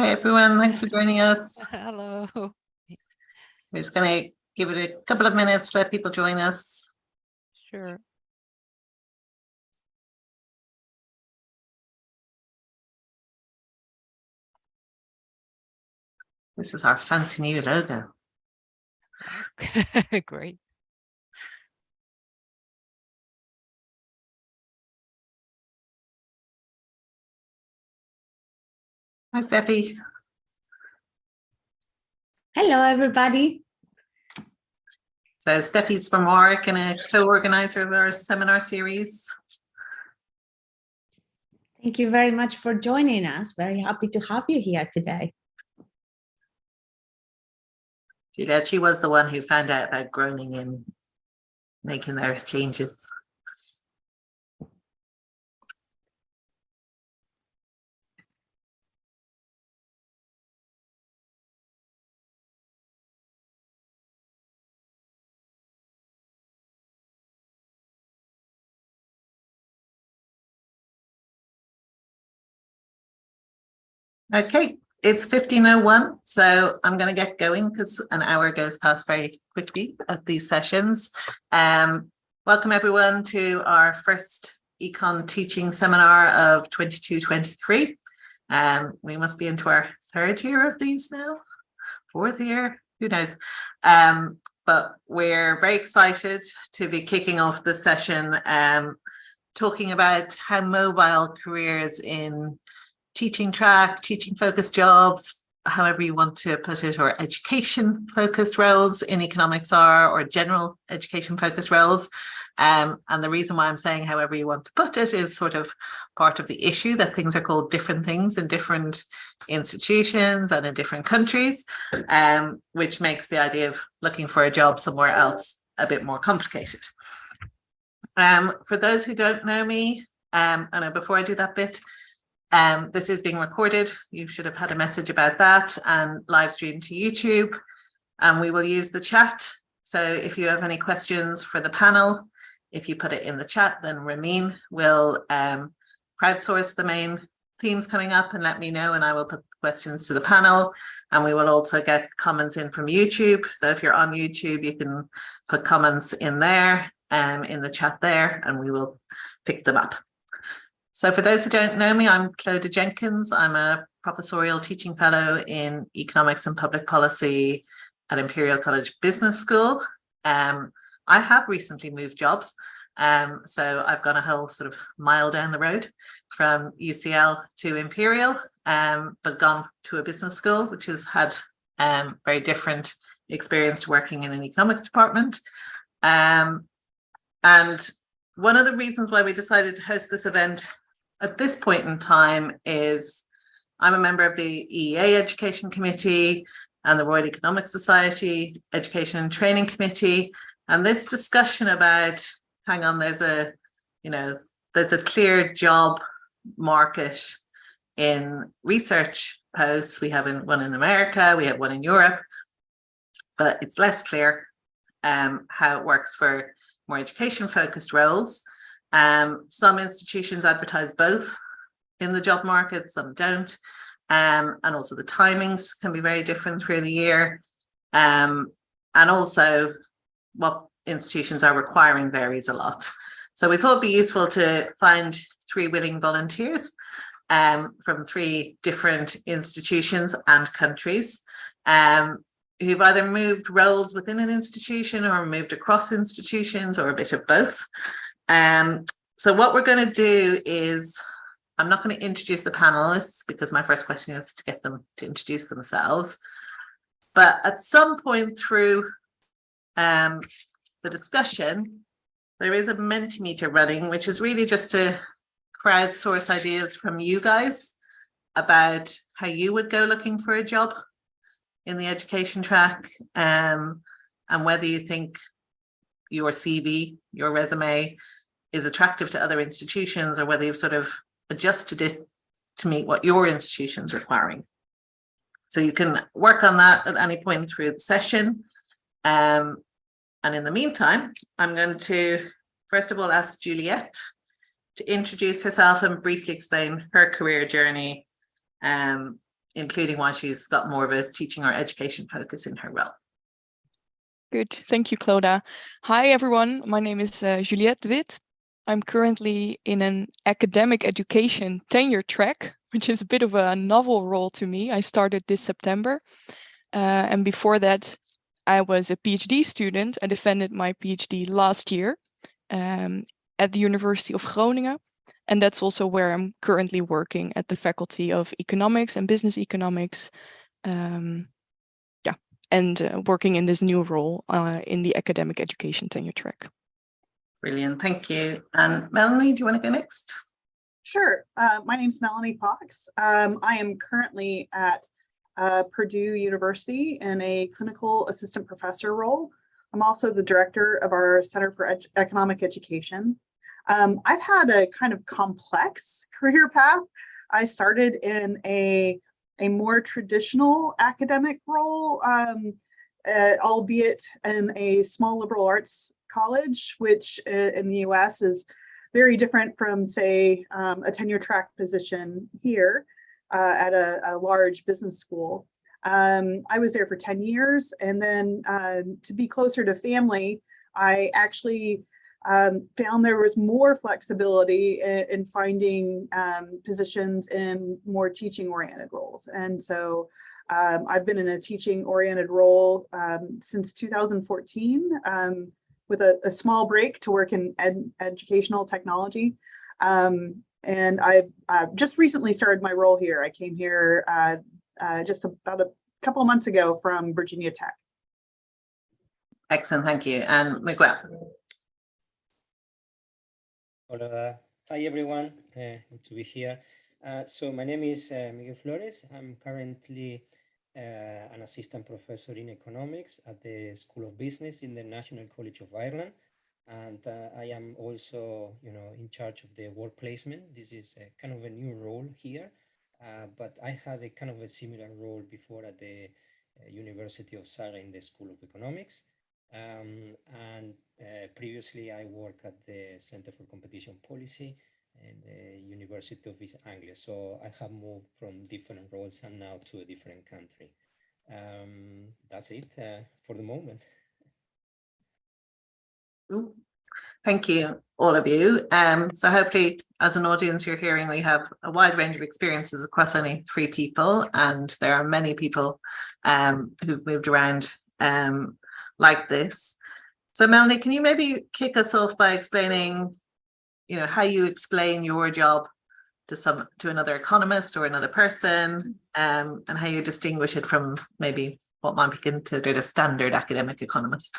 Hi, everyone. Thanks for joining us. Hello. We're just going to give it a couple of minutes, let people join us. Sure. This is our fancy new logo. Great. Hi, Steffi. Hello, everybody. So Steffi's from Warwick and a co-organizer of our seminar series. Thank you very much for joining us. Very happy to have you here today. Juliet, she was the one who found out about groaning and making their changes. Okay, it's 15:01, so I'm going to get going because an hour goes past very quickly at these sessions. Welcome everyone to our first Econ teaching seminar of 22-23. We must be into our third year of these now, fourth year, who knows. But we're very excited to be kicking off the session talking about how mobile careers in teaching track, teaching focused jobs, however you want to put it, or education focused roles in economics are, or general education focused roles. And the reason why I'm saying however you want to put it is sort of part of the issue that things are called different things in different institutions and in different countries, which makes the idea of looking for a job somewhere else a bit more complicated. For those who don't know me, and before I do that bit, this is being recorded. You should have had a message about that, and live streamed to YouTube. And we will use the chat. So if you have any questions for the panel, if you put it in the chat, then Ramin will crowdsource the main themes coming up and let me know, and I will put the questions to the panel. And we will also get comments in from YouTube. So if you're on YouTube, you can put comments in there, in the chat there, and we will pick them up. So for those who don't know me, I'm Clodagh Jenkins. I'm a professorial teaching fellow in economics and public policy at Imperial College Business School. I have recently moved jobs. So I've gone a whole sort of mile down the road from UCL to Imperial, but gone to a business school, which has had very different experience to working in an economics department. And one of the reasons why we decided to host this event at this point in time is I'm a member of the EEA Education Committee and the Royal Economic Society Education and Training Committee. And this discussion about, hang on, there's a clear job market in research posts. We have one in America, we have one in Europe, but it's less clear how it works for more education focused roles. Some institutions advertise both in the job market, some don't. And also the timings can be very different through the year. And also what institutions are requiring varies a lot. So we thought it'd be useful to find 3 willing volunteers from 3 different institutions and countries who've either moved roles within an institution or moved across institutions or a bit of both. So what we're going to do is, I'm not going to introduce the panelists because my first question is to get them to introduce themselves. But at some point through the discussion, there is a Mentimeter running, which is really just to crowdsource ideas from you guys about how you would go looking for a job in the education track, and whether you think your CV, your resume is attractive to other institutions, or whether you've sort of adjusted it to meet what your institution's requiring. So you can work on that at any point through the session. And in the meantime, I'm going to, first of all, ask Juliet to introduce herself and briefly explain her career journey including why she's got more of a teaching or education focus in her role. Good, thank you, Clodagh. Hi, everyone. My name is Juliette de Wit. I'm currently in an academic education tenure track, which is a bit of a novel role to me. I started this September. And before that, I was a PhD student. I defended my PhD last year at the University of Groningen. And that's also where I'm currently working at the Faculty of Economics and Business Economics. And working in this new role in the academic education tenure track. Brilliant, thank you. And Melanie, do you want to go next? Sure. My name is Melanie Fox. I am currently at Purdue University in a clinical assistant professor role. I'm also the director of our Center for Economic Education. I've had a kind of complex career path. I started in a more traditional academic role, albeit in a small liberal arts college, which in the US is very different from, say, a tenure track position here at a large business school. I was there for 10 years, and then to be closer to family, I actually found there was more flexibility in finding positions in more teaching-oriented roles. And so I've been in a teaching-oriented role since 2014 with a small break to work in educational technology. And I've just recently started my role here. I came here just about a couple of months ago from Virginia Tech. Excellent, thank you. And Miguel. Hola, hi everyone, good to be here. So my name is Miguel Flores. I'm currently an assistant professor in economics at the School of Business in the National College of Ireland. And I am also, in charge of the work placement. This is a kind of a new role here, but I had a kind of a similar role before at the University of Saga in the School of Economics. And previously I worked at the Center for Competition Policy and the University of East Anglia. So I have moved from different roles and now to a different country. That's it for the moment. Thank you, all of you. So hopefully, as an audience, you're hearing we have a wide range of experiences across only 3 people, and there are many people who've moved around like this. So Melanie, can you maybe kick us off by explaining, how you explain your job to another economist or another person, and how you distinguish it from maybe what might be considered a standard academic economist?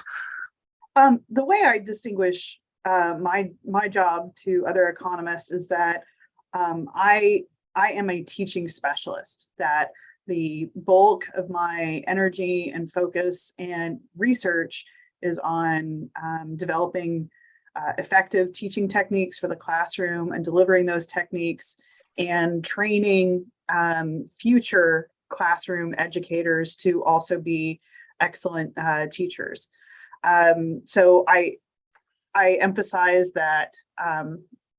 The way I distinguish my job to other economists is that I am a teaching specialist, that the bulk of my energy and focus and research is on developing effective teaching techniques for the classroom and delivering those techniques and training future classroom educators to also be excellent teachers. So I emphasize that,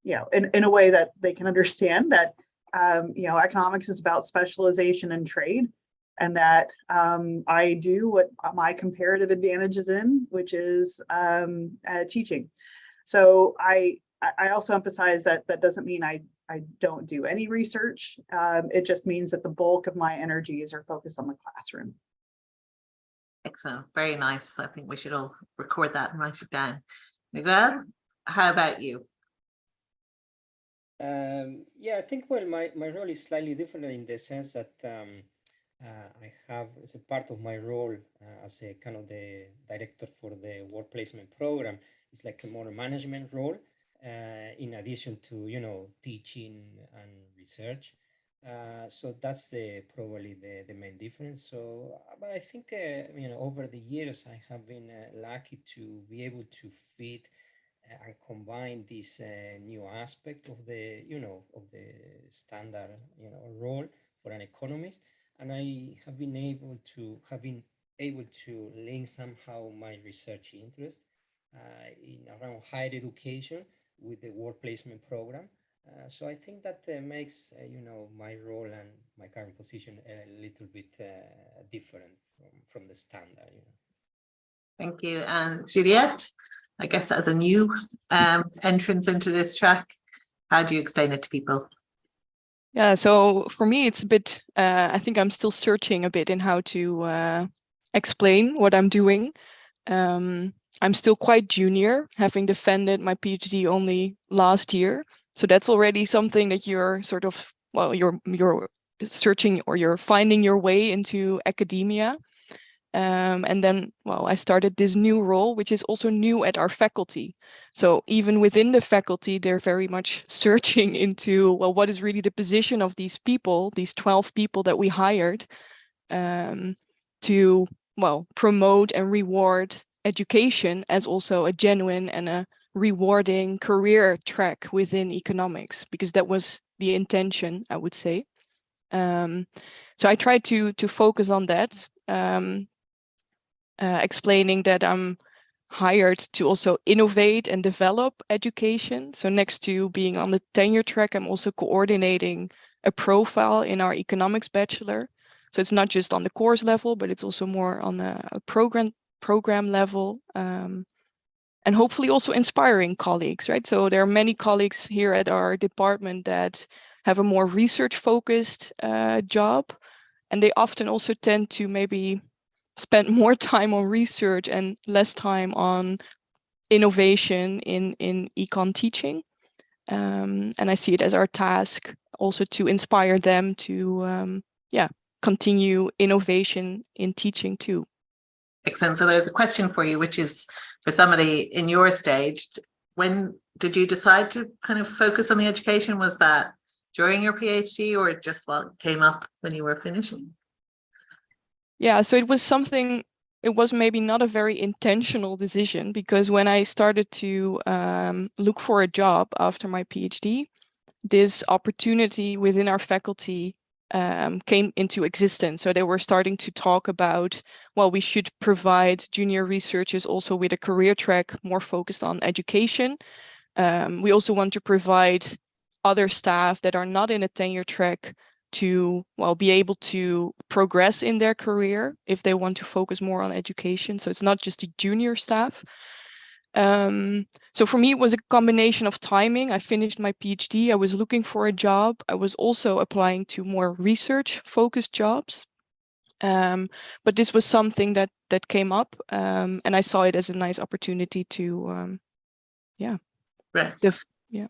in a way that they can understand that, economics is about specialization and trade, and that I do what my comparative advantage is in, which is teaching. So I also emphasize that doesn't mean I don't do any research. It just means that the bulk of my energies are focused on the classroom. Excellent, very nice. I think we should all record that and write it down. Miguel, how about you? Yeah, I think, well, my role is slightly different in the sense that I have, as a part of my role as a kind of the director for the work placement program, it's like a more management role in addition to, teaching and research. So that's probably the main difference. So, but I think, over the years, I have been lucky to be able to fit and combine this new aspect of the standard role for an economist, and I have been able to link somehow my research interest in around higher education with the work placement program, So I think that makes my role and my current position a little bit different from the standard. Thank you. And Juliette, I guess as a new entrance into this track, how do you explain it to people? Yeah, so for me, it's a bit, I think I'm still searching a bit in how to explain what I'm doing. I'm still quite junior, having defended my PhD only last year. So that's already something that you're sort of, well, you're searching or you're finding your way into academia. And then, well, I started this new role, which is also new at our faculty. So even within the faculty, they're very much searching into, well, what is really the position of these people, these 12 people that we hired, to, well, promote and reward education as also a genuine and a rewarding career track within economics, because that was the intention, I would say. So I tried to focus on that. Explaining that I'm hired to also innovate and develop education. So next to being on the tenure track, I'm also coordinating a profile in our economics bachelor. So it's not just on the course level, but it's also more on a program level, and hopefully also inspiring colleagues, right? So there are many colleagues here at our department that have a more research focused job, and they often also tend to maybe spend more time on research and less time on innovation in econ teaching. And I see it as our task also to inspire them to continue innovation in teaching too. Excellent. So there's a question for you, which is for somebody in your stage. When did you decide to kind of focus on the education? Was that during your PhD or just what came up when you were finishing? Yeah, so it was something, it was maybe not a very intentional decision, because when I started to look for a job after my PhD, this opportunity within our faculty came into existence. So they were starting to talk about, well, we should provide junior researchers also with a career track more focused on education. We also want to provide other staff that are not in a tenure track to, well, be able to progress in their career if they want to focus more on education. So it's not just the junior staff. So for me, it was a combination of timing. I finished my PhD, I was looking for a job. I was also applying to more research focused jobs. But this was something that came up, and I saw it as a nice opportunity to, Right. Yeah.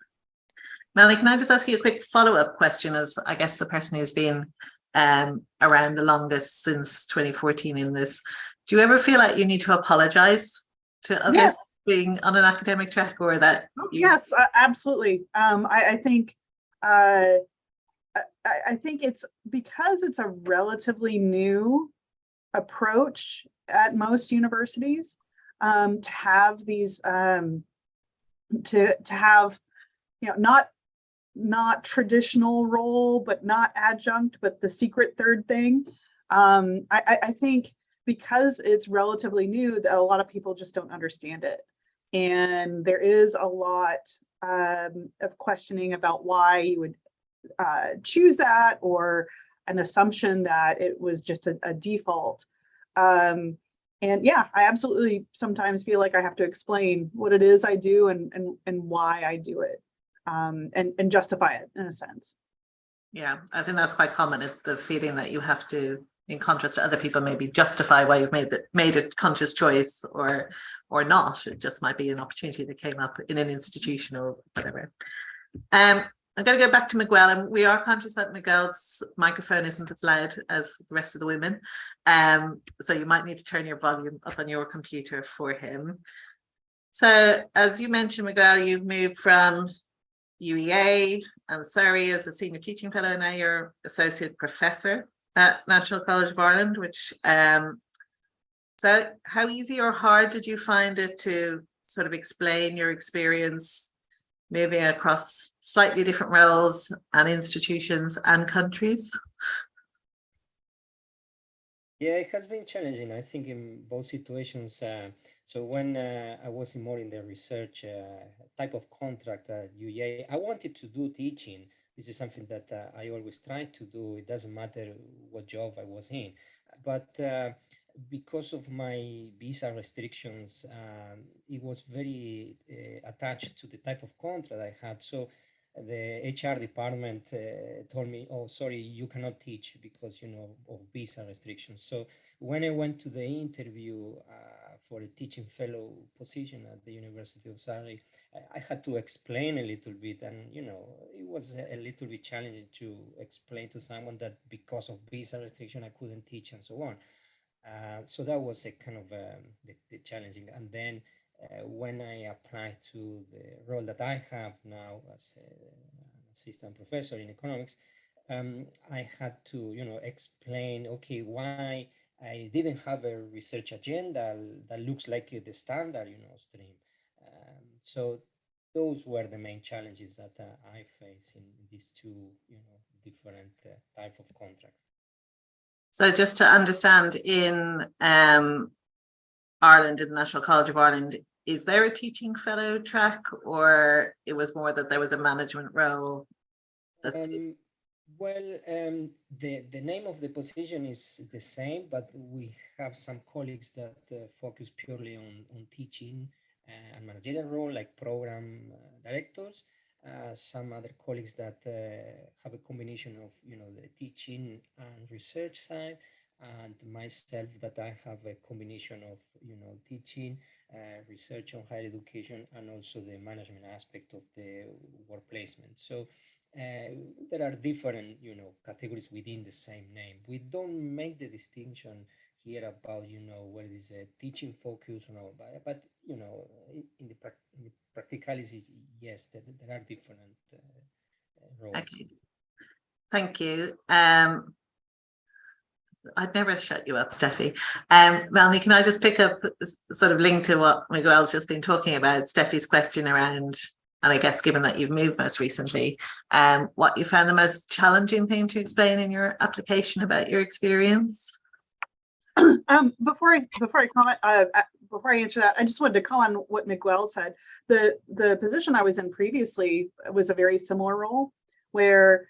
Melanie, can I just ask you a quick follow-up question, as I guess the person who's been around the longest since 2014 in this. Do you ever feel like you need to apologize to others being on an academic track, or that? Yes, absolutely. I think it's because it's a relatively new approach at most universities to have these to have, not traditional role, but not adjunct, but the secret third thing. I think because it's relatively new, that a lot of people just don't understand it. And there is a lot of questioning about why you would choose that, or an assumption that it was just a default. And yeah, I absolutely sometimes feel like I have to explain what it is I do and why I do it, and justify it in a sense. Yeah, I think that's quite common. It's the feeling that you have to, in contrast to other people, maybe justify why you've made a conscious choice or not. It just might be an opportunity that came up in an institution or whatever. I'm going to go back to Miguel, and we are conscious that Miguel's microphone isn't as loud as the rest of the women. So you might need to turn your volume up on your computer for him. So as you mentioned, Miguel, you've moved from UEA and Surrey as a senior teaching fellow. Now you're associate professor at National College of Ireland, which so how easy or hard did you find it to sort of explain your experience moving across slightly different roles and institutions and countries? Yeah, it has been challenging, I think, in both situations. So when I was more in the research type of contract at UA, I wanted to do teaching. This is something that I always try to do. It doesn't matter what job I was in. But because of my visa restrictions, it was very attached to the type of contract I had. So the HR department told me, "Oh, sorry, you cannot teach because of visa restrictions." So when I went to the interview for a teaching fellow position at the University of Surrey, I had to explain a little bit, and it was a little bit challenging to explain to someone that because of visa restriction I couldn't teach and so on. So that was a kind of the challenging. And then when I applied to the role that I have now as an assistant professor in economics, I had to, explain, okay, why I didn't have a research agenda that looks like the standard, stream. So those were the main challenges that I face in these two, different type of contracts. So just to understand, in Ireland, in the National College of Ireland, is there a teaching fellow track, or it was more that there was a management role? That's the name of the position is the same, but we have some colleagues that focus purely on teaching and managerial role, like program directors. Some other colleagues that have a combination of the teaching and research side, and myself that I have a combination of teaching, research on higher education, and also the management aspect of the work placement. So there are different categories within the same name. We don't make the distinction here about where it is a teaching focus or not, but in the practicalities, yes, there are different roles. okay. Thank you. I'd never shut you up, Steffi. Melanie, can I just pick up sort of link to what Miguel's just been talking about, Steffi's question around, and I guess given that you've moved most recently, what you found the most challenging thing to explain in your application about your experience? Before I comment, before I answer that, I just wanted to call on what Miguel said. The position I was in previously was a very similar role, where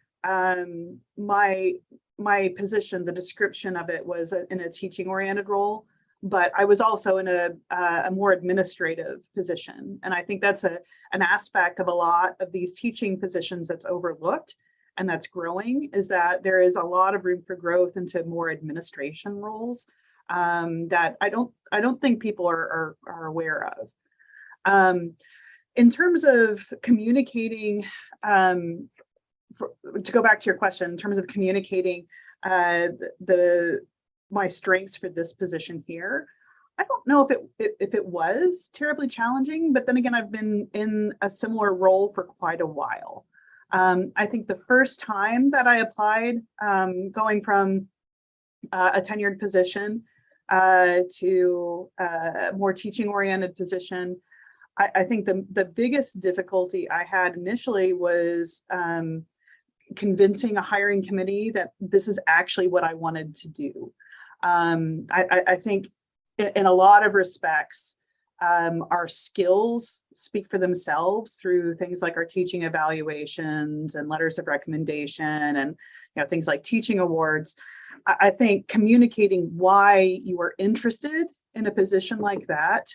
my position, the description of it was in a teaching oriented role, but I was also in a more administrative position. And I think that's an aspect of a lot of these teaching positions that's overlooked and that's growing, is that there is a lot of room for growth into more administration roles that I don't think people are aware of. In terms of communicating, to go back to your question, in terms of communicating my strengths for this position here, I don't know if it was terribly challenging, but then again, I've been in a similar role for quite a while. I think the first time that I applied, going from a tenured position to a more teaching oriented position, I think the biggest difficulty I had initially was convincing a hiring committee that this is actually what I wanted to do. I think in a lot of respects, our skills speak for themselves through things like our teaching evaluations and letters of recommendation and things like teaching awards. I think communicating why you are interested in a position like that,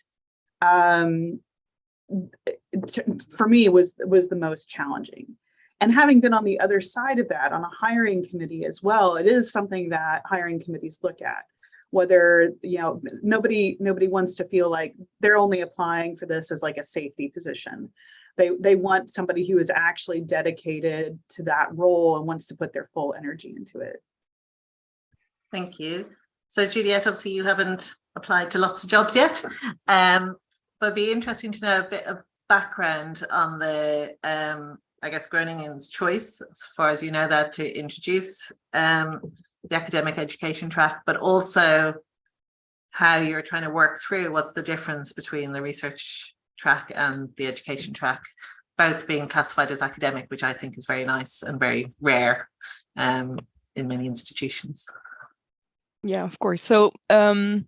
for me was the most challenging. And having been on the other side of that, on a hiring committee as well, it is something that hiring committees look at. Whether nobody wants to feel like they're only applying for this as like a safety position. They want somebody who is actually dedicated to that role and wants to put their full energy into it. Thank you. So Juliette, obviously you haven't applied to lots of jobs yet, but it'd be interesting to know a bit of background on the I guess Groningen's choice, as far as you know, that to introduce the academic education track, but also how you're trying to work through what's the difference between the research track and the education track, both being classified as academic, which I think is very nice and very rare in many institutions. Yeah, of course. So I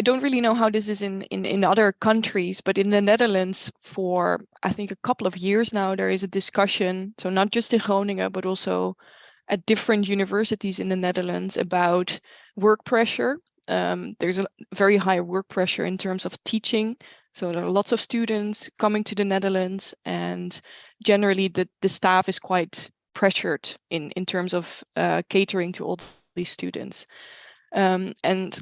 don't really know how this is in other countries, but in the Netherlands for I think a couple of years now, there is a discussion. So not just in Groningen, but also at different universities in the Netherlands about work pressure. There's a very high work pressure in terms of teaching. So there are lots of students coming to the Netherlands, and generally the staff is quite pressured in terms of catering to all these students. And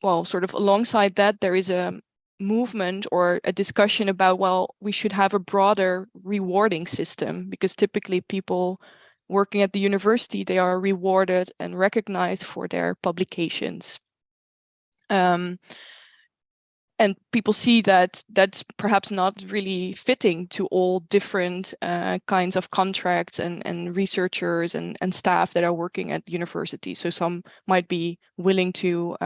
well, sort of alongside that, there is a movement or a discussion about, well, we should have a broader rewarding system, because typically people working at the university, they are rewarded and recognized for their publications. And people see that that's perhaps not really fitting to all different kinds of contracts and researchers and staff that are working at universities. So some might be willing to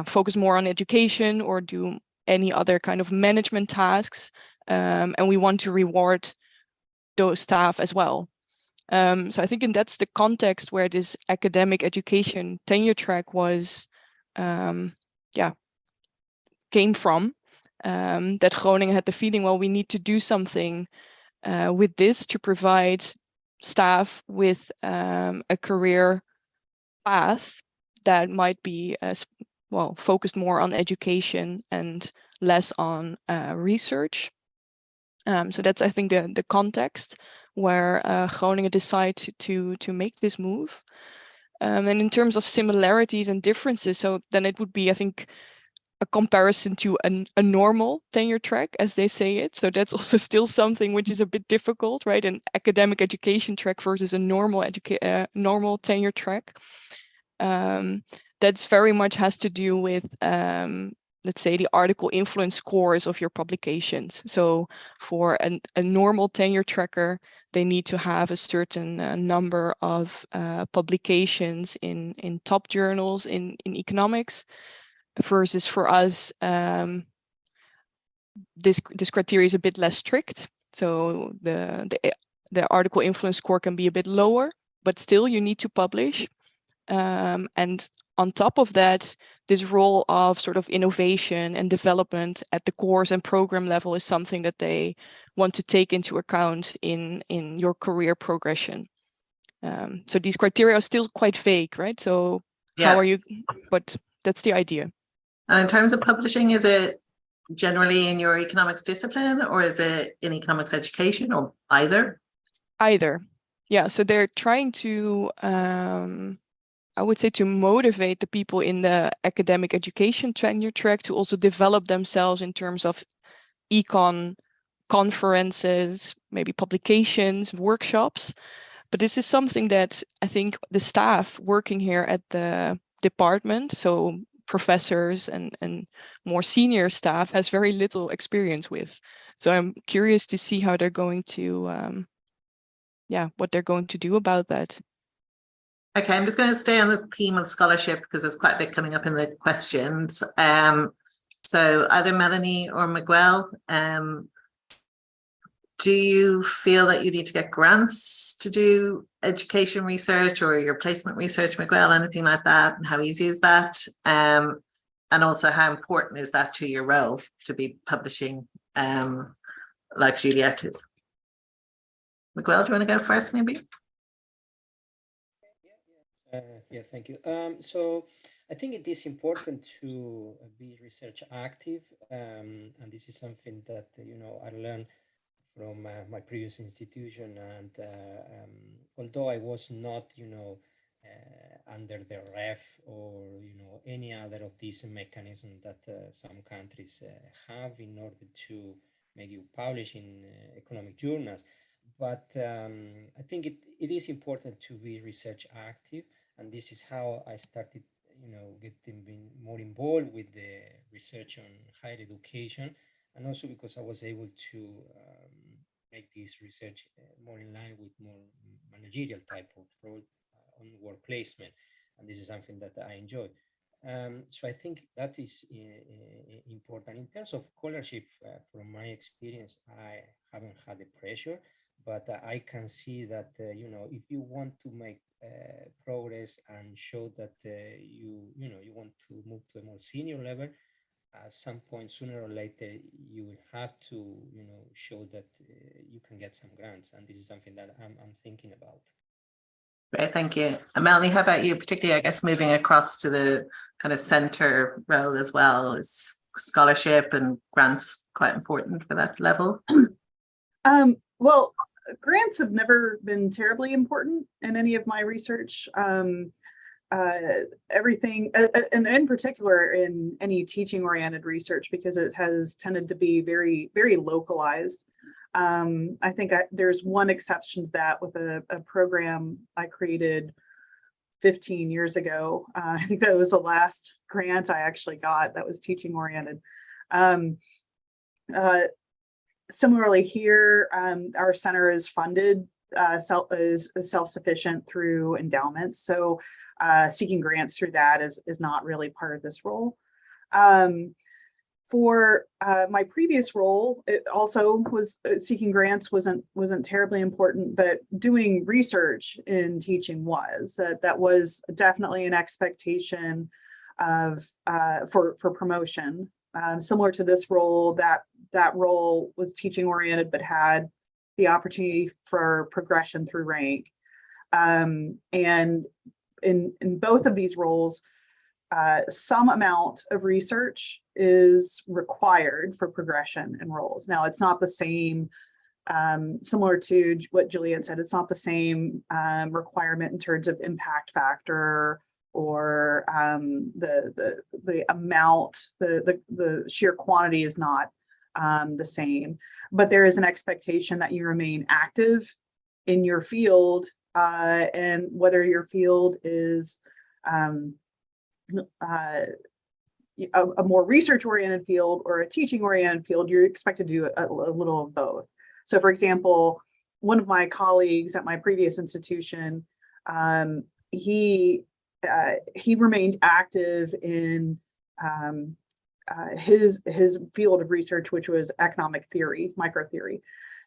focus more on education or do any other kind of management tasks. And we want to reward those staff as well. So I think that's the context where this academic education tenure track was, came from. That Groningen had the feeling, well, we need to do something with this to provide staff with a career path that might be focused more on education and less on research. So that's, I think, the context where Groningen decided to make this move. And in terms of similarities and differences, so then it would be, I think, a comparison to a normal tenure track, as they say it. So that's also still something which is a bit difficult, right? An academic education track versus a normal tenure track. That's very much has to do with, let's say, the article influence scores of your publications. So for a normal tenure tracker, they need to have a certain number of publications in top journals in economics, versus for us, this criteria is a bit less strict. So the article influence score can be a bit lower, but still you need to publish. And on top of that, this role of sort of innovation and development at the course and program level is something that they want to take into account in your career progression. So these criteria are still quite vague, right? So how are you? But that's the idea. And in terms of publishing, is it generally in your economics discipline, or is it in economics education, or either? Either. Yeah, so they're trying to, I would say, to motivate the people in the academic education tenure track to also develop themselves in terms of econ conferences, maybe publications, workshops. But this is something that I think the staff working here at the department, so professors and more senior staff, has very little experience with. So I'm curious to see how they're going to, what they're going to do about that. Okay, I'm just going to stay on the theme of scholarship because there's quite a bit coming up in the questions. So either Melanie or Miguel, do you feel that you need to get grants to do education research or your placement research, Miguel, anything like that? And how easy is that? And also, how important is that to your role to be publishing like Juliette is? Miguel, do you want to go first, maybe? Yeah, thank you. So I think it is important to be research active, and this is something that I learned from my previous institution. And although I was not, under the REF or any other of these mechanisms that some countries have in order to make you publish in economic journals, but I think it is important to be research active, and this is how I started, getting more involved with the research on higher education, and also because I was able to make this research more in line with more managerial type of role on work placement, and this is something that I enjoy. So I think that is important. In terms of scholarship, from my experience, I haven't had the pressure, but I can see that if you want to make progress and show that you want to move to a more senior level, at some point sooner or later you will have to show that you can get some grants, and this is something that I'm thinking about. Great, thank you. And Melanie, how about you, particularly I guess moving across to the kind of center role as well? Is scholarship and grants quite important for that level? Well, grants have never been terribly important in any of my research. Everything, and in particular in any teaching oriented research, because it has tended to be very, very localized. I think there's one exception to that with a program I created 15 years ago. I think that was the last grant I actually got that was teaching oriented. Similarly here, our center is funded, is self-sufficient through endowments. So seeking grants through that is not really part of this role. For my previous role, it also was seeking grants wasn't terribly important, but doing research in teaching was. That was definitely an expectation of for promotion. Similar to this role, that role was teaching oriented, but had the opportunity for progression through rank. And in both of these roles, some amount of research is required for progression in roles. Now, it's not the same, similar to what Juliet said, it's not the same requirement in terms of impact factor or the amount, the sheer quantity is not the same, but there is an expectation that you remain active in your field, and whether your field is a more research-oriented field or a teaching-oriented field, you're expected to do a little of both. So, for example, one of my colleagues at my previous institution, he remained active in his field of research, which was economic theory, microtheory.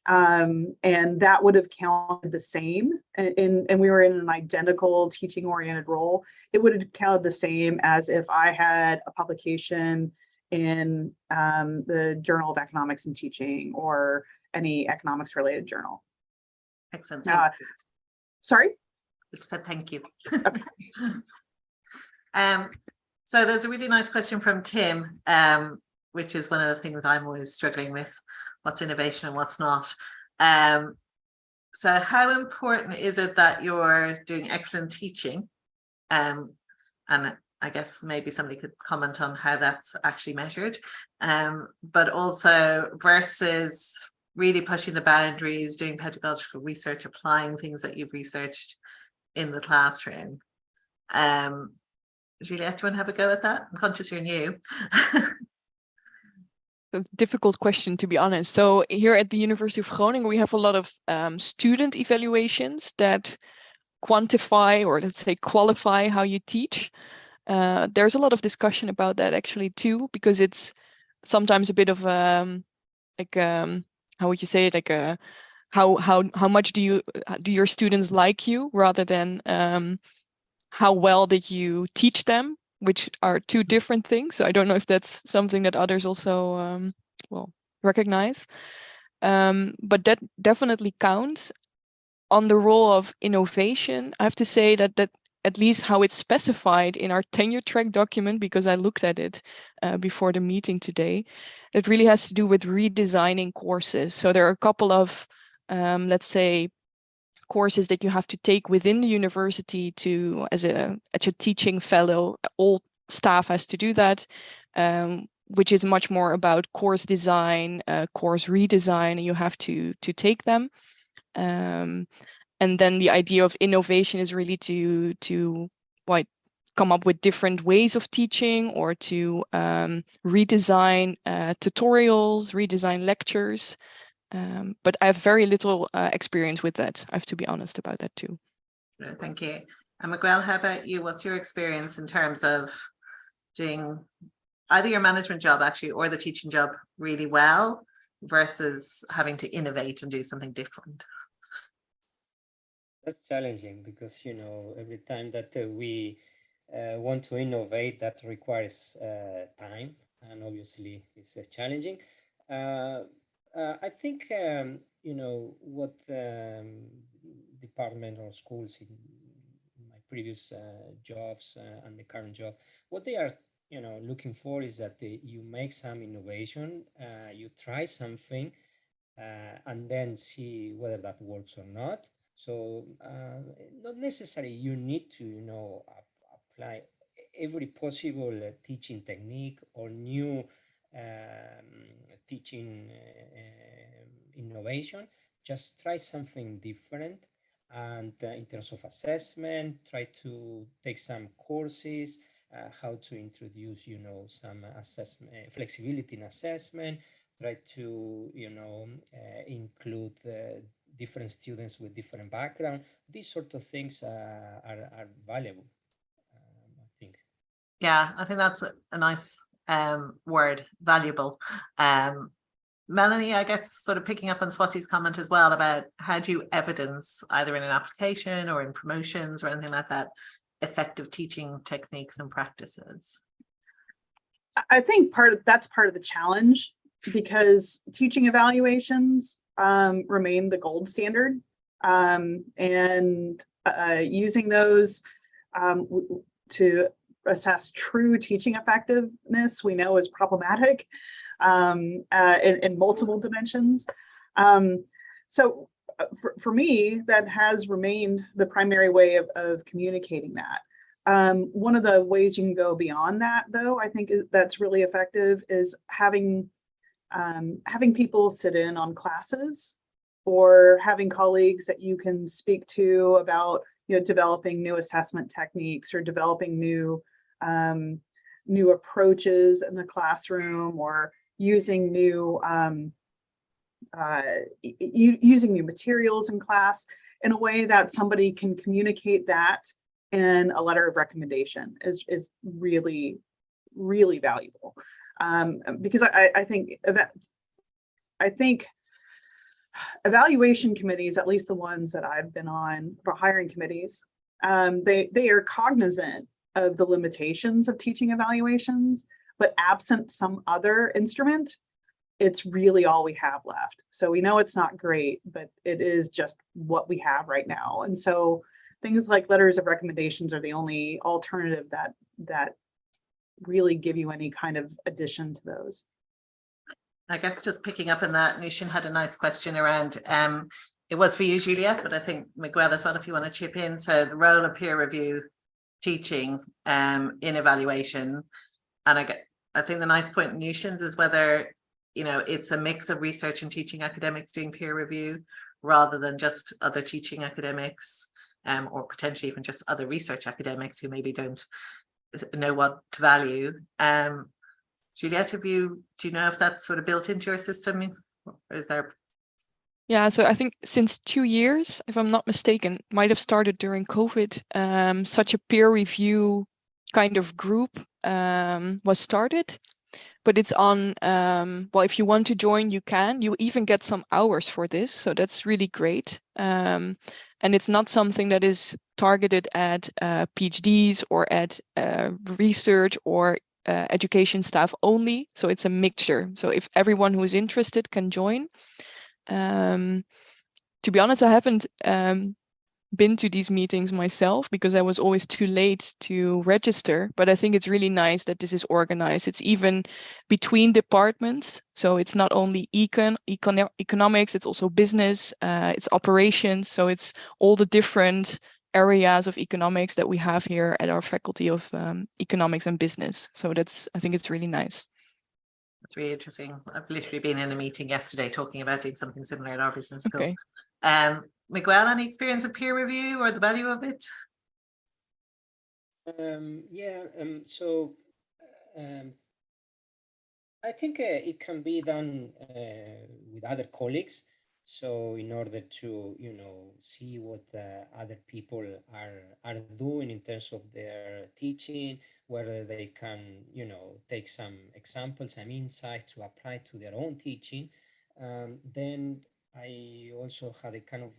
And that would have counted the same, and we were in an identical teaching oriented role. It would have counted the same as if I had a publication in the Journal of Economics and Teaching or any economics related journal. Excellent. Thank you. Sorry? We've said thank you. Okay. So there's a really nice question from Tim, which is one of the things I'm always struggling with. What's innovation and what's not? So how important is it that you're doing excellent teaching? And I guess maybe somebody could comment on how that's actually measured, but also versus really pushing the boundaries, doing pedagogical research, applying things that you've researched in the classroom. Juliet, do you want to have a go at that? I'm conscious you're new. A difficult question, to be honest. So here at the University of Groningen, we have a lot of student evaluations that quantify, or let's say qualify, how you teach. There's a lot of discussion about that actually too, because it's sometimes a bit of how would you say it, like a how much do your students like you, rather than how well did you teach them, which are two different things. So I don't know if that's something that others also recognize. But that definitely counts. On the role of innovation, I have to say that at least how it's specified in our tenure track document, because I looked at it before the meeting today, it really has to do with redesigning courses. So there are a couple of, let's say, courses that you have to take within the university to, as a teaching fellow, all staff has to do that, which is much more about course design, course redesign, and you have to take them. And then the idea of innovation is really to come up with different ways of teaching, or to redesign tutorials, redesign lectures. But I have very little experience with that. I have to be honest about that too. Thank you. And Miguel, how about you? What's your experience in terms of doing either your management job actually or the teaching job really well versus having to innovate and do something different? That's challenging because, every time that we want to innovate, that requires time, and obviously it's challenging. I think, what department or schools in my previous jobs and the current job, what they are, looking for is that you make some innovation, you try something, and then see whether that works or not. So not necessarily you need to, apply every possible teaching technique or new teaching innovation. Just try something different. And in terms of assessment, try to take some courses, how to introduce, some assessment flexibility in assessment, try to include different students with different background. These sort of things are valuable, I think. Yeah, I think that's a nice word, valuable. Melanie, I guess sort of picking up on Swati's comment as well about how do you evidence either in an application or in promotions or anything like that, effective teaching techniques and practices? I think that's part of the challenge, because teaching evaluations remain the gold standard, and using those to assess true teaching effectiveness, we know is problematic in multiple dimensions. So for me, that has remained the primary way of communicating that. One of the ways you can go beyond that, though, I think that's really effective, is having people sit in on classes, or having colleagues that you can speak to about, developing new assessment techniques, or developing new approaches in the classroom, or using new using new materials in class in a way that somebody can communicate that in a letter of recommendation is really, really valuable. Because I think evaluation committees, at least the ones that I've been on for hiring committees, they are cognizant of the limitations of teaching evaluations, but absent some other instrument, it's really all we have left. So we know it's not great, but it is just what we have right now. And so things like letters of recommendations are the only alternative that really give you any kind of addition to those. I guess just picking up on that, Nushin had a nice question around, it was for you, Juliet, but I think Miguel as well, if you want to chip in. So the role of peer review teaching in evaluation. And I think the nice point in Nushin's is whether, it's a mix of research and teaching academics doing peer review rather than just other teaching academics, or potentially even just other research academics who maybe don't know what to value. Juliet, do you know if that's sort of built into your system? Or is there? Yeah, so I think since 2 years, if I'm not mistaken, might have started during COVID, such a peer review kind of group was started. But it's on, well, if you want to join, you can. You even get some hours for this, so that's really great. And it's not something that is targeted at PhDs or at research or education staff only. So it's a mixture. So if everyone who is interested can join. To be honest, I haven't been to these meetings myself because I was always too late to register, but I think it's really nice that this is organized. It's even between departments, so it's not only economics, it's also business, it's operations, so it's all the different areas of economics that we have here at our Faculty of Economics and Business. So I think it's really nice. That's really interesting. I've literally been in a meeting yesterday talking about doing something similar at our business school. Okay. Miguel, any experience of peer review or the value of it? So I think it can be done with other colleagues. So in order to, see what other people are doing in terms of their teaching, whether they can, take some examples, some insight to apply to their own teaching. Then I also had a kind of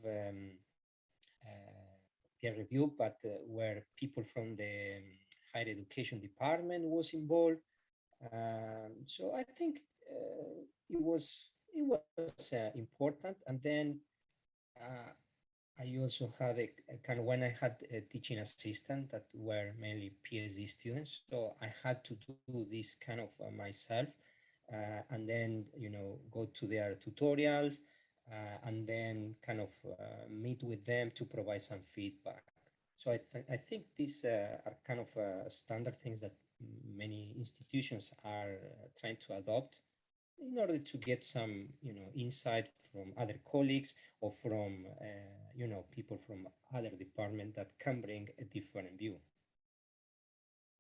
peer review, but where people from the higher education department was involved. So I think it was important. And then I also had a kind of, when I had a teaching assistant that were mainly PhD students, so I had to do this kind of myself, and then go to their tutorials, and then kind of meet with them to provide some feedback. So I think these are kind of standard things that many institutions are trying to adopt in order to get some insight from other colleagues or from people from other departments that can bring a different view.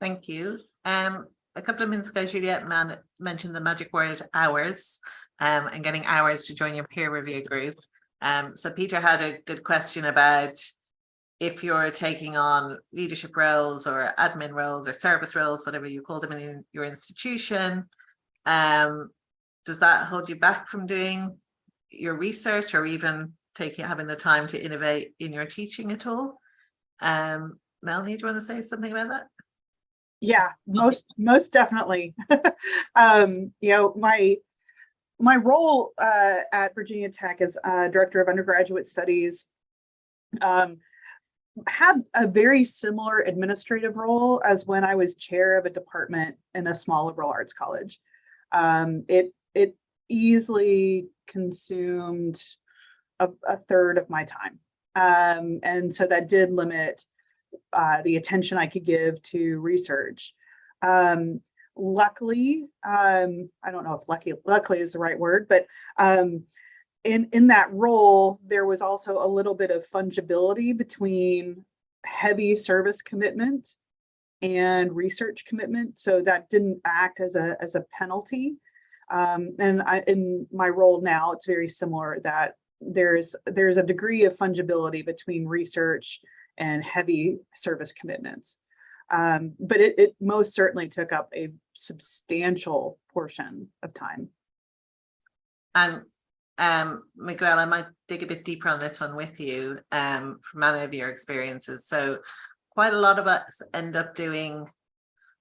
Thank you. A couple of minutes ago, Juliette mentioned the magic word hours, and getting hours to join your peer review group. So Peter had a good question about if you're taking on leadership roles or admin roles or service roles, whatever you call them in your institution, does that hold you back from doing your research or even having the time to innovate in your teaching at all? Melanie, do you want to say something about that? Yeah, most definitely. My role at Virginia Tech as Director of Undergraduate Studies had a very similar administrative role as when I was chair of a department in a small liberal arts college. It easily consumed a third of my time. And so that did limit the attention I could give to research. Luckily, I don't know if luckily is the right word, but in that role, there was also a little bit of fungibility between heavy service commitment and research commitment. So that didn't act as a penalty. And in my role now, it's very similar, that there's a degree of fungibility between research and heavy service commitments. But it most certainly took up a substantial portion of time. And Miguel, I might dig a bit deeper on this one with you from many of your experiences. So quite a lot of us end up doing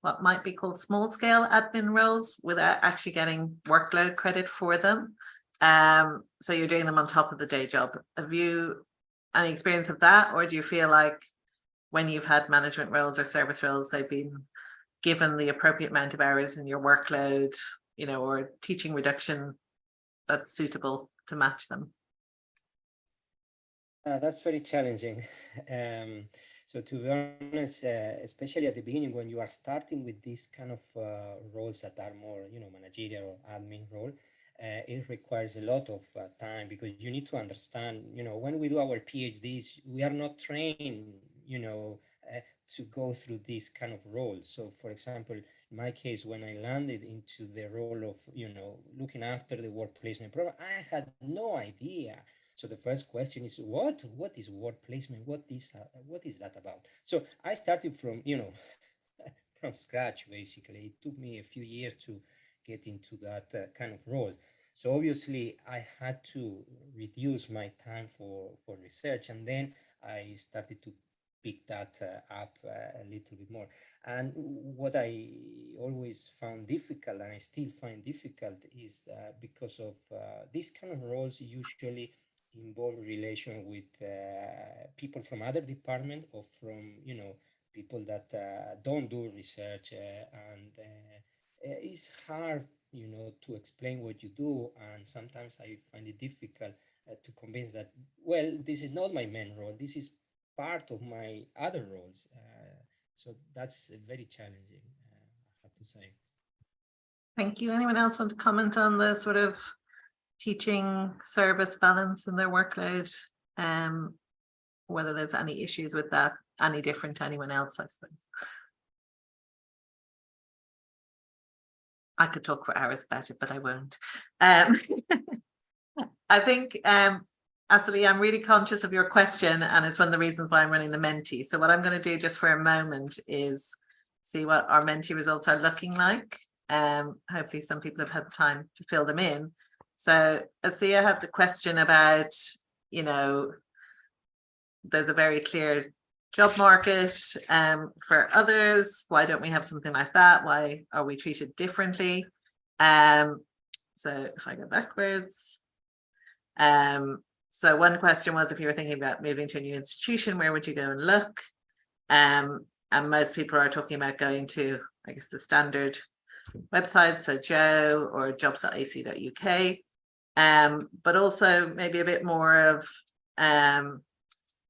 what might be called small scale admin roles without actually getting workload credit for them. So you're doing them on top of the day job. Have you any experience of that, or do you feel like when you've had management roles or service roles, they've been given the appropriate amount of hours in your workload, or teaching reduction that's suitable to match them? That's very challenging. So to be honest, especially at the beginning, when you are starting with these kind of roles that are more, managerial or admin role, it requires a lot of time, because you need to understand, when we do our PhDs, we are not trained, to go through these kind of roles. So for example, in my case, when I landed into the role of, looking after the work placement program, I had no idea. So the first question is, what is work placement? What is that about? So I started from, from scratch, basically. It took me a few years to get into that kind of role. So obviously I had to reduce my time for research, and then I started to pick that up a little bit more. And what I always found difficult, and I still find difficult, is because of these kind of roles usually involve relation with people from other departments, or from people that don't do research, and it's hard to explain what you do, and sometimes I find it difficult to convince that, well, this is not my main role, this is part of my other roles. So that's very challenging, I have to say. Thank you. Anyone else want to comment on the sort of teaching service balance in their workload, whether there's any issues with that, any different to anyone else, I suppose? I could talk for hours about it, but I won't. I think, Asli, I'm really conscious of your question, and it's one of the reasons why I'm running the Menti. So what I'm going to do just for a moment is see what our Menti results are looking like. Hopefully some people have had time to fill them in. So Asli, I have the question about, there's a very clear job market for others. Why don't we have something like that? Why are we treated differently? So if I go backwards, so one question was, if you were thinking about moving to a new institution, where would you go and look? And most people are talking about going to, I guess, the standard websites, so Joe or jobs.ac.uk, but also maybe a bit more of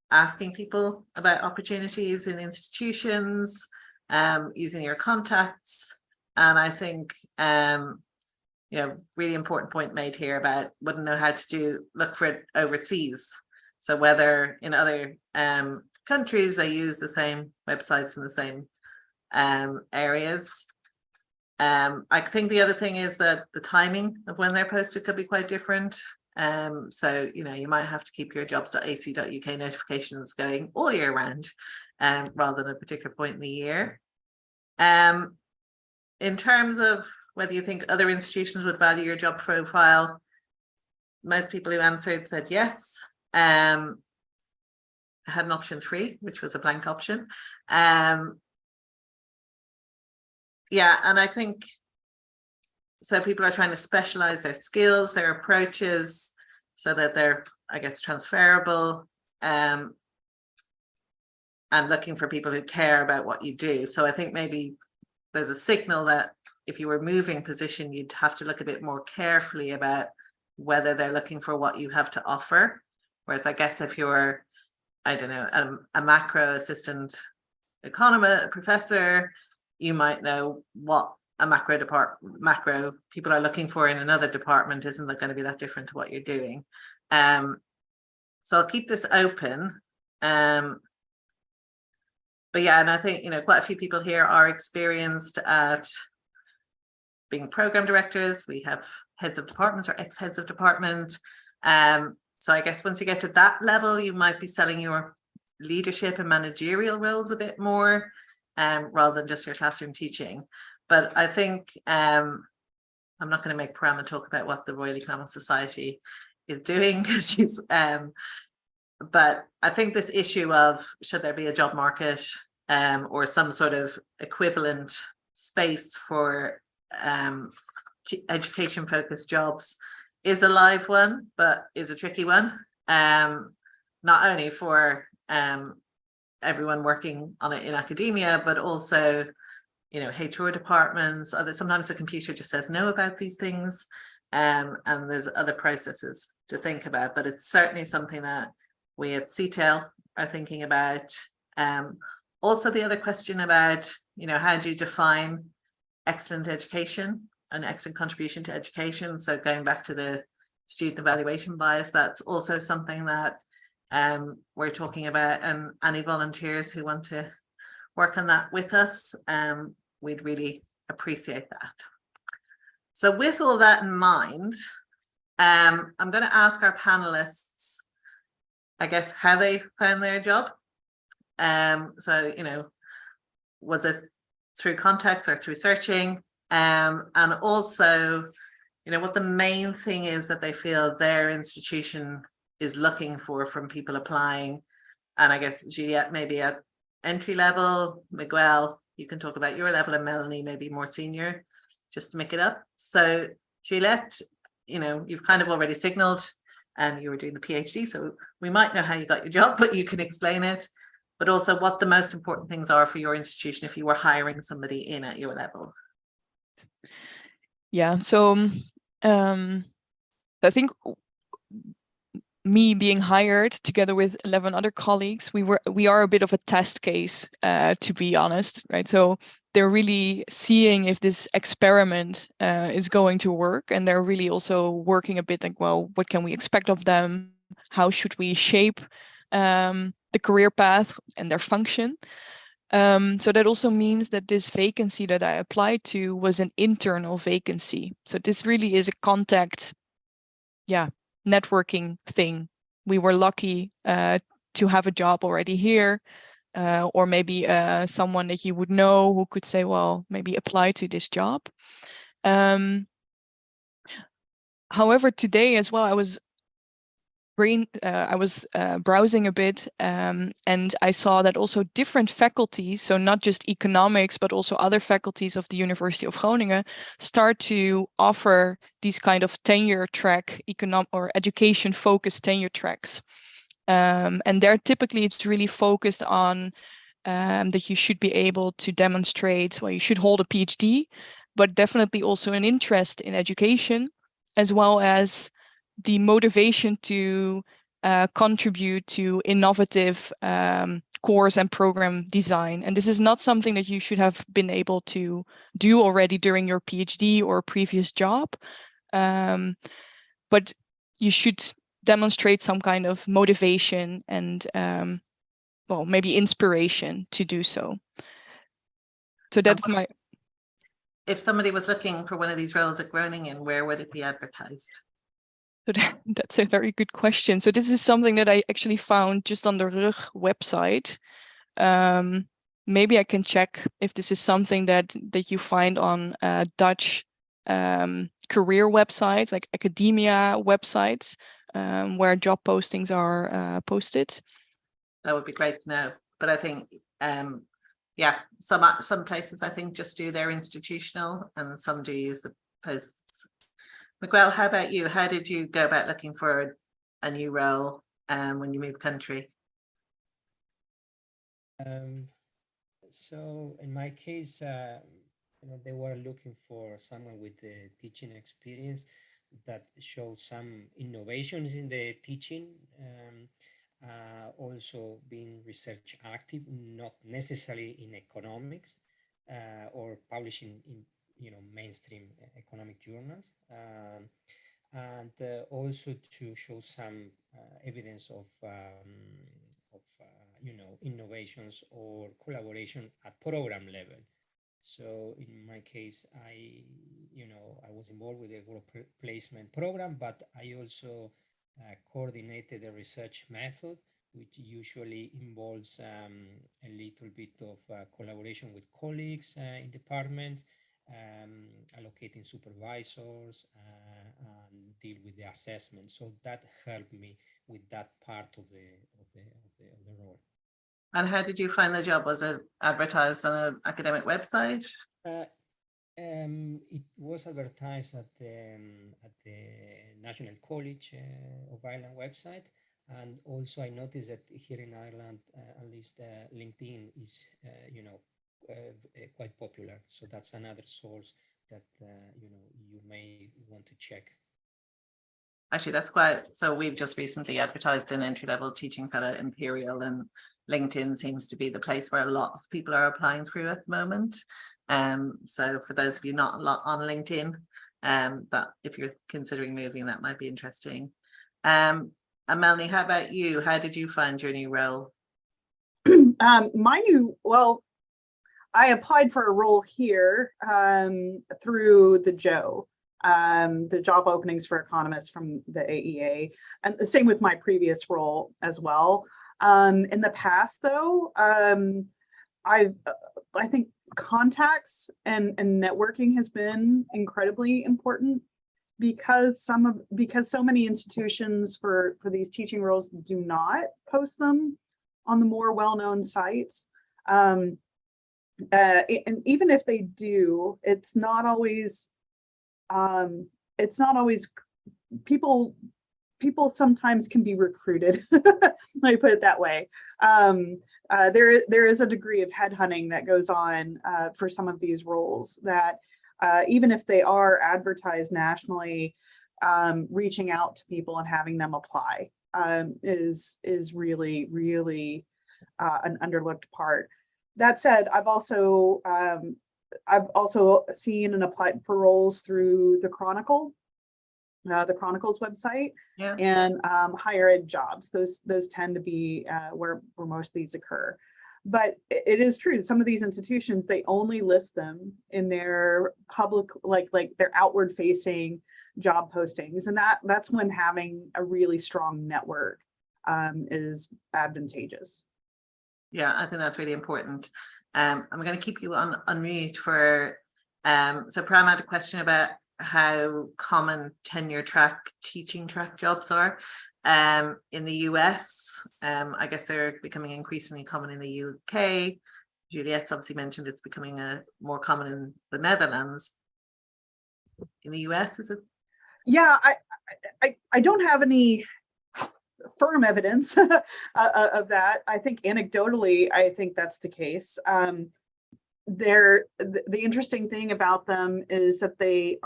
asking people about opportunities in institutions, using your contacts. And I think, really important point made here about wouldn't know how to look for it overseas. So whether in other countries they use the same websites in the same areas. I think the other thing is that the timing of when they're posted could be quite different. So, you might have to keep your jobs.ac.uk notifications going all year round, rather than a particular point in the year. In terms of whether you think other institutions would value your job profile, most people who answered said yes. I had an option 3, which was a blank option. Yeah, and I think so people are trying to specialize their skills, their approaches, so that they're, I guess, transferable, and looking for people who care about what you do. So I think maybe there's a signal that if you were moving position, you'd have to look a bit more carefully about whether they're looking for what you have to offer. Whereas I guess if you're, I don't know, a macro assistant economist, professor, you might know what a macro people are looking for in another department isn't going to be that different to what you're doing. So I'll keep this open. But yeah, and I think, quite a few people here are experienced at being program directors. We have heads of departments or ex-heads of department. So I guess once you get to that level, you might be selling your leadership and managerial roles a bit more, rather than just your classroom teaching. But I think I'm not going to make Parama talk about what the Royal Economic Society is doing, because she's but I think this issue of should there be a job market or some sort of equivalent space for education focused jobs is a live one, but is a tricky one, not only for everyone working on it in academia, but also HR departments. Sometimes the computer just says no about these things, and there's other processes to think about, but it's certainly something that we at CETEL are thinking about. Also the other question about how do you define excellent education and excellent contribution to education? So going back to the student evaluation bias, that's also something that we're talking about, and any volunteers who want to work on that with us, we'd really appreciate that. So with all that in mind, I'm going to ask our panelists, I guess, how they found their job. So, was it through contacts or through searching? And also, what the main thing is that they feel their institution is looking for from people applying. And I guess Juliette, maybe at entry level, Miguel, you can talk about your level, and Melanie, maybe more senior, just to make it up. So Juliette, you've kind of already signaled, and you were doing the PhD, so we might know how you got your job, but you can explain it. But also what the most important things are for your institution if you were hiring somebody in at your level. Yeah, so I think me being hired together with 11 other colleagues, we are a bit of a test case, to be honest, right? So they're really seeing if this experiment is going to work, and they're really also working a bit like, well, what can we expect of them? How should we shape the career path and their function? So that also means that this vacancy that I applied to was an internal vacancy. So this really is a contact, networking thing. We were lucky to have a job already here, or maybe someone that you would know who could say, well, maybe apply to this job. However, today as well, I was browsing a bit, and I saw that also different faculties, so not just economics, but also other faculties of the University of Groningen, start to offer these kind of tenure track or education focused tenure tracks. And there typically it's really focused on that you should be able to demonstrate, well, you should hold a PhD, but definitely also an interest in education, as well as the motivation to contribute to innovative course and program design. And this is not something that you should have been able to do already during your PhD or previous job, but you should demonstrate some kind of motivation and well, maybe inspiration to do so. So that's my... If somebody was looking for one of these roles at Groningen, where would it be advertised? So that's a very good question. So this is something that I actually found just on the RUG website. Maybe I can check if this is something that you find on Dutch career websites, like academia websites, where job postings are posted. That would be great to know. But I think, yeah, some places I think just do their institutional, and some do use the posts. Miguel, how about you? How did you go about looking for a new role when you moved country? So in my case, they were looking for someone with the teaching experience that shows some innovations in the teaching. Also being research active, not necessarily in economics or publishing in mainstream economic journals, and also to show some evidence of innovations or collaboration at program level. So in my case, I was involved with the group placement program, but I also coordinated the research method, which usually involves a little bit of collaboration with colleagues in departments, allocating supervisors, and deal with the assessment. So that helped me with that part of the role. And how did you find the job? Was it advertised on an academic website? It was advertised at the National College of Ireland website, and also I noticed that here in Ireland, at least LinkedIn is quite popular. So that's another source that you may want to check. Actually, that's quite, so we've just recently advertised an entry-level teaching fellow at Imperial, and LinkedIn seems to be the place where a lot of people are applying through at the moment. So for those of you not a lot on LinkedIn, that if you're considering moving, that might be interesting. And Melanie, how about you? How did you find your new role? I applied for a role here through the JOE, the job openings for economists from the AEA, and the same with my previous role as well. In the past, though, I think contacts and networking has been incredibly important, because so many institutions for these teaching roles do not post them on the more well-known sites. And even if they do, it's not always people sometimes can be recruited. Let me put it that way. There is a degree of headhunting that goes on for some of these roles that even if they are advertised nationally, reaching out to people and having them apply is really, really an underlooked part. That said, I've also seen and applied for roles through the Chronicle, the Chronicle's website, Yeah. and higher ed jobs. Those tend to be where most of these occur. But it is true, some of these institutions, they only list them in their public, like their outward facing job postings. And that's when having a really strong network is advantageous. Yeah, I think that's really important. I'm going to keep you on mute for, so Pram had a question about how common tenure track, teaching track jobs are. In the US, I guess they're becoming increasingly common in the UK. Juliette's obviously mentioned it's becoming more common in the Netherlands. In the US, is it? Yeah, I don't have any firm evidence of that. I think anecdotally, I think that's the case. The interesting thing about them is that they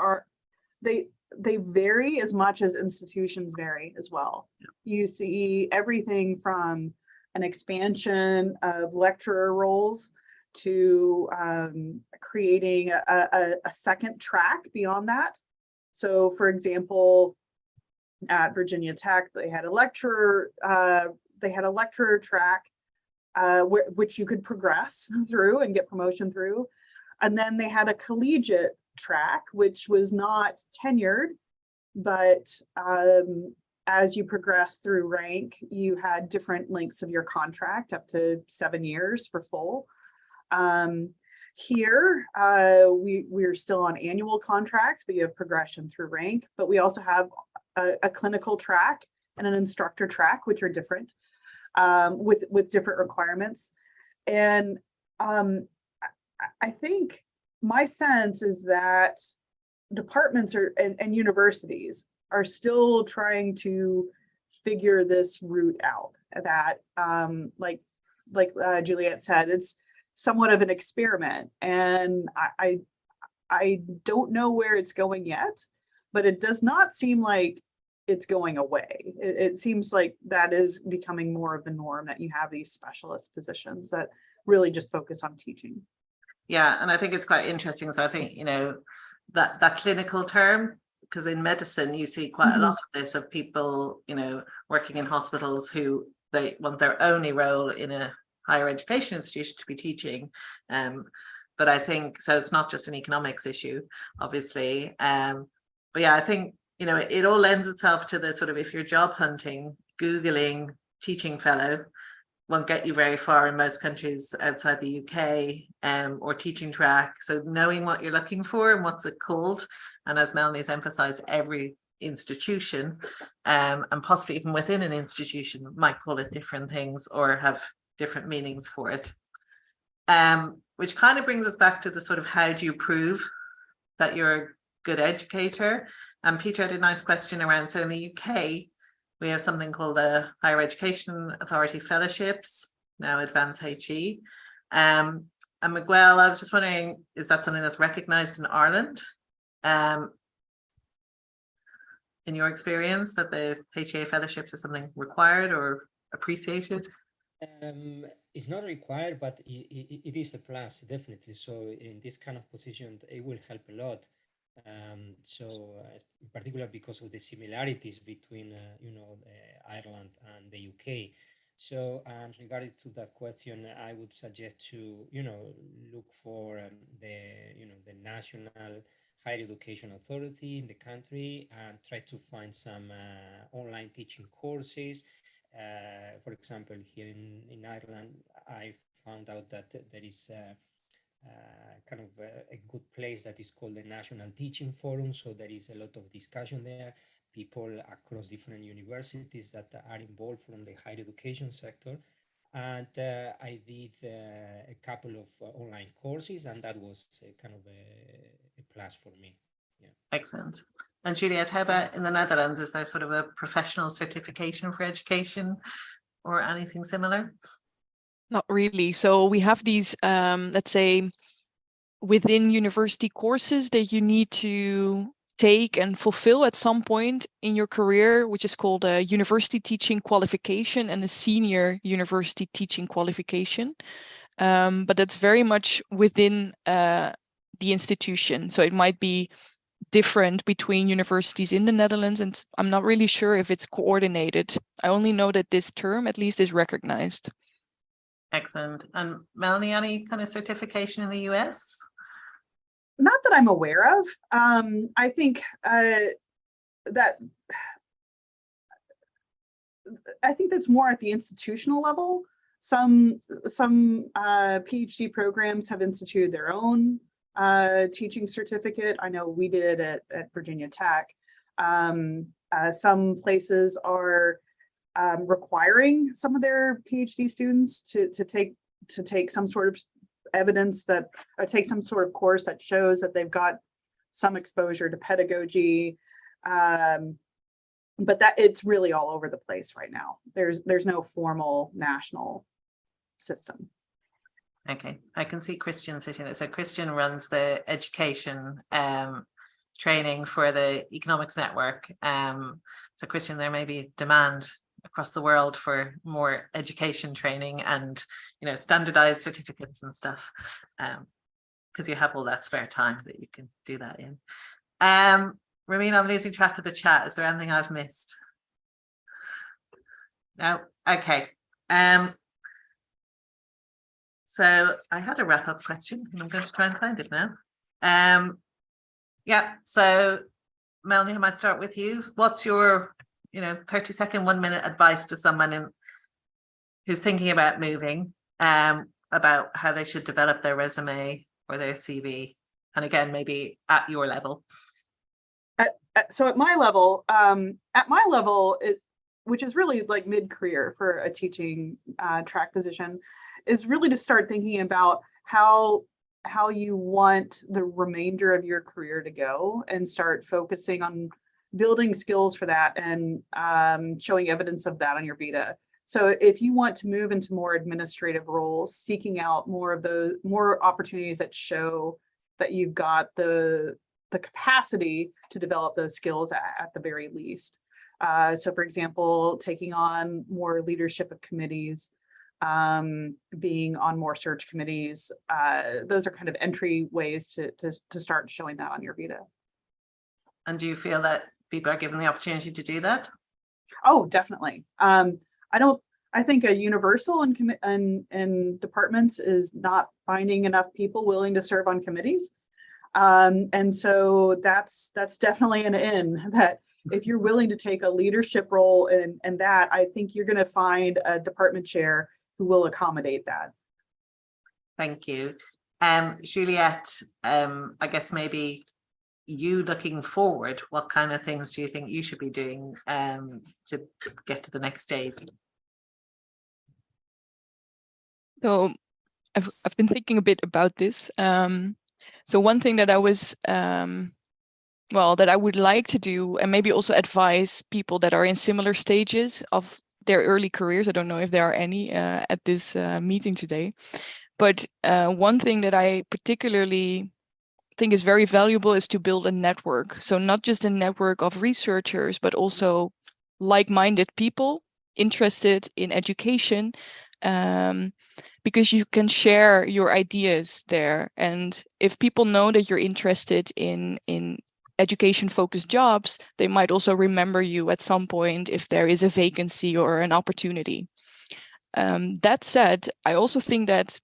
vary as much as institutions vary as well. Yeah. You see everything from an expansion of lecturer roles to creating a second track beyond that. So for example, at Virginia Tech, they had a lecturer track which you could progress through and get promotion through. And then they had a collegiate track, which was not tenured, but as you progress through rank, you had different lengths of your contract, up to 7 years for full. Here, we're still on annual contracts, but you have progression through rank, but we also have a clinical track and an instructor track, which are different, with different requirements. And I think my sense is that departments and universities are still trying to figure this route out, that like Juliette said, it's somewhat of an experiment, and I don't know where it's going yet, but it does not seem like it's going away. It seems like that is becoming more of the norm, that you have these specialist positions that really just focus on teaching. Yeah, and I think it's quite interesting. So I think, that clinical term, because in medicine you see quite a lot of this, of people, working in hospitals who they want their only role in a higher education institution to be teaching. But I think, so it's not just an economics issue, obviously. But yeah, I think, it all lends itself to the sort of, if you're job hunting, Googling teaching fellow won't get you very far in most countries outside the UK, or teaching track. So knowing what you're looking for and what's it called, and as Melanie's emphasized, every institution, and possibly even within an institution, might call it different things or have different meanings for it. Which kind of brings us back to the sort of, how do you prove that you're a good educator? And Peter had a nice question around, so in the UK, we have something called the Higher Education Authority Fellowships, now Advanced HE. And Miguel, I was just wondering, is that something that's recognized in Ireland? In your experience, that the HA fellowships is something required or appreciated? It's not required, but it is a plus, definitely. So in this kind of position, it will help a lot. In particular because of the similarities between Ireland and the UK. So regarding to that question, I would suggest to look for the National Higher Education Authority in the country and try to find some online teaching courses. For example, here in Ireland, I found out that there is kind of a good place that is called the National Teaching Forum. So there is a lot of discussion there, people across different universities that are involved from the higher education sector. And I did a couple of online courses, and that was kind of a plus for me. Yeah. Excellent. And Juliette, how about in the Netherlands? Is there sort of a professional certification for education or anything similar? Not really. So we have these, let's say, within university courses that you need to take and fulfill at some point in your career, which is called a university teaching qualification and a senior university teaching qualification. But that's very much within the institution. So it might be different between universities in the Netherlands, and I'm not really sure if it's coordinated. I only know that this term at least is recognized. Excellent. And Melanie, any kind of certification in the US? Not that I'm aware of. I think that's more at the institutional level. Some PhD programs have instituted their own teaching certificate. I know we did at Virginia Tech. Some places are requiring some of their PhD students to take some sort of evidence that, or take some sort of course that shows that they've got some exposure to pedagogy. But that it's really all over the place right now. There's no formal national system. Okay, I can see Christian sitting there. So Christian runs the education training for the Economics Network. So Christian, there may be demand across the world for more education training and, you know, standardized certificates and stuff, because you have all that spare time that you can do that in. Ramina, I'm losing track of the chat. Is there anything I've missed? No? Okay. So I had a wrap-up question and I'm going to try and find it now. Yeah, so Melanie, I might start with you. What's your, 30-second, 1-minute advice to someone who's thinking about moving, about how they should develop their resume or their CV? And again, maybe at your level. So at my level, which is really like mid-career for a teaching track position, is really to start thinking about how you want the remainder of your career to go, and start focusing on building skills for that and showing evidence of that on your vita. So if you want to move into more administrative roles, seeking out more opportunities that show that you've got the capacity to develop those skills at the very least. So for example, taking on more leadership of committees, being on more search committees, those are kind of entry ways to start showing that on your vita. And do you feel that people are given the opportunity to do that? Oh, definitely. I think a universal in departments is not finding enough people willing to serve on committees. And so that's definitely an in, that if you're willing to take a leadership role in that, I think you're going to find a department chair who will accommodate that. Thank you. Juliette, I guess maybe you looking forward, what kind of things do you think you should be doing to get to the next stage? So I've been thinking a bit about this. So one thing that I was, that I would like to do, and maybe also advise people that are in similar stages of their early careers. I don't know if there are any at this meeting today, but one thing that I particularly think is very valuable is to build a network. So not just a network of researchers, but also like-minded people interested in education, because you can share your ideas there. And if people know that you're interested in education-focused jobs, they might also remember you at some point if there is a vacancy or an opportunity. That said, I also think that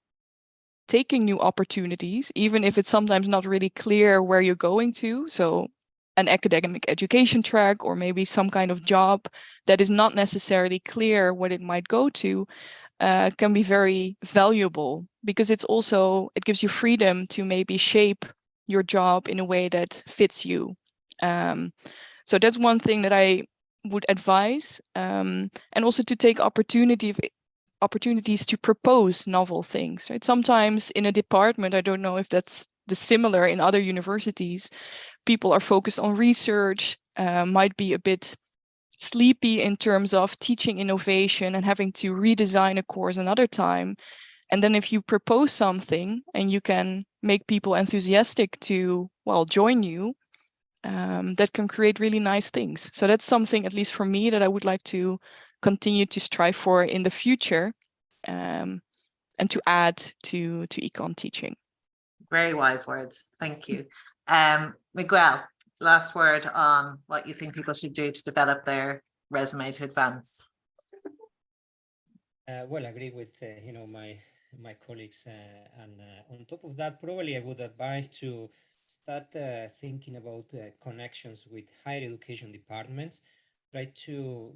taking new opportunities, even if it's sometimes not really clear where you're going to, so an academic education track or maybe some kind of job that is not necessarily clear what it might go to, can be very valuable, because it gives you freedom to maybe shape your job in a way that fits you. So that's one thing that I would advise, and also to take opportunities to propose novel things, right? Sometimes in a department, I don't know if that's similar in other universities, people are focused on research, might be a bit sleepy in terms of teaching innovation and having to redesign a course another time. And then if you propose something and you can make people enthusiastic to, join you, that can create really nice things. So that's something, at least for me, that I would like to continue to strive for in the future, and to add to econ teaching. Very wise words. Thank you. Miguel, last word on what you think people should do to develop their resume to advance. Well, I agree with my colleagues, and on top of that, probably I would advise to start thinking about connections with higher education departments. Try to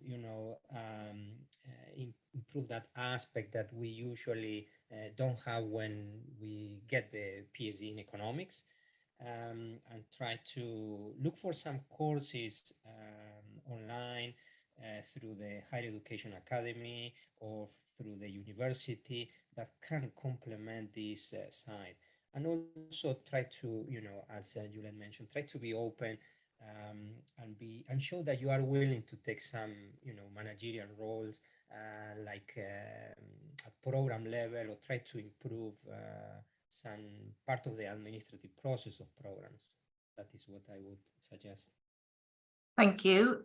improve that aspect that we usually don't have when we get the PhD in economics, and try to look for some courses online through the Higher Education Academy or through the university that can complement this side. And also try to, as Juliet mentioned, try to be open and show that you are willing to take some, managerial roles like at program level, or try to improve some part of the administrative process of programs. That is what I would suggest. Thank you.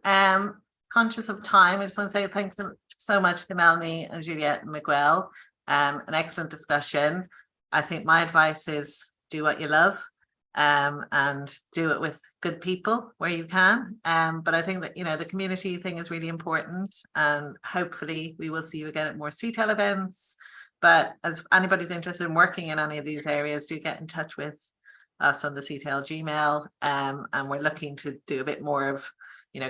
Conscious of time, I just want to say thanks so much to Melanie and Juliet and Miguel. An excellent discussion. I think my advice is do what you love, and do it with good people where you can. But I think that, the community thing is really important, and hopefully we will see you again at more CTEL events. But as anybody's interested in working in any of these areas, do get in touch with us on the CTEL Gmail. And we're looking to do a bit more of,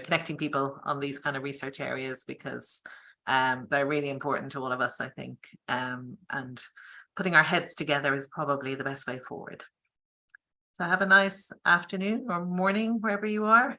connecting people on these kind of research areas, because they're really important to all of us, I think. And putting our heads together is probably the best way forward. So have a nice afternoon or morning, wherever you are.